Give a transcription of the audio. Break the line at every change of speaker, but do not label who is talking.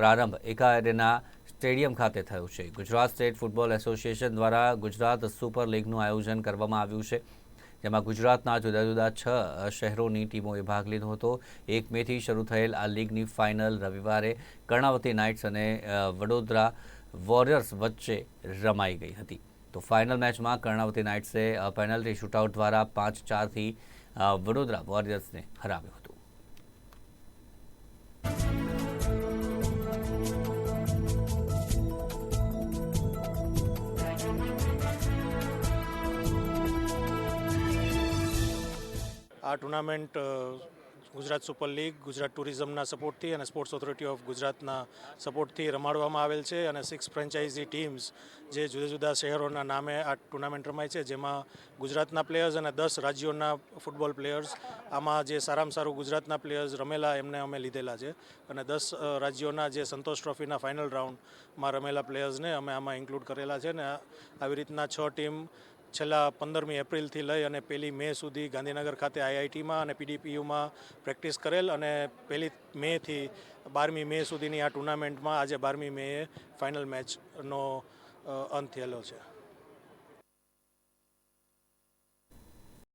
પ્રારંભ એકા એરેના સ્ટેડિયમ ખાતે થયો છે. ગુજરાત સ્ટેટ ફૂટબોલ એસોસિએશન દ્વારા ગુજરાત સુપર લીગનું આયોજન કરવામાં આવ્યું છે, જેમાં ગુજરાતના જુદા જુદા 6 શહેરોની ટીમોએ ભાગ લીધો હતો. 1 મેથી શરૂ થયેલ આ લીગની ફાઇનલ રવિવારે કર્ણાવતી નાઇટ્સ અને વડોદરા વોરિયર્સ વચ્ચે રમાઈ ગઈ હતી. તો ફાઇનલ મેચમાં કર્ણાવતી નાઇટ્સે પેનલ્ટી શૂટઆઉટ દ્વારા 5-4થી વડોદરા વોરિયર્સને હરાવ્યું હતું.
આ tournament Gujarat super league, Gujarat ટુરિઝમના સપોર્ટથી અને સ્પોર્ટ્સ ઓથોરિટી ઓફ ગુજરાતના સપોર્ટથી રમાડવામાં આવેલ છે અને 6 ફ્રેન્ચાઇઝી ટીમ્સ જે જુદા જુદા શહેરોના નામે આ ટુર્નામેન્ટ રમાય છે, જેમાં ગુજરાતના પ્લેયર્સ અને 10 રાજ્યોના ફૂટબોલ પ્લેયર્સ, આમાં જે સારામાં સારું ગુજરાતના પ્લેયર્સ રમેલા એમને અમે લીધેલા છે અને 10 રાજ્યોના જે સંતોષ ટ્રોફીના ફાઇનલ રાઉન્ડમાં રમેલા પ્લેયર્સને અમે આમાં ઇન્ક્લુડ કરેલા છે ને આવી રીતના 6 ટીમ છેલ્લા 15મી એપ્રિલથી લઈ અને 1લી મે સુધી ગાંધીનગર ખાતે આઈઆઈટીમાં અને પીડીપીયુમાં પ્રેક્ટિસ કરેલ અને 1લી મેથી 12મી મે સુધીની આ ટુર્નામેન્ટમાં આજે 12મી મેએ ફાઇનલ મેચનો અંત થયેલો છે.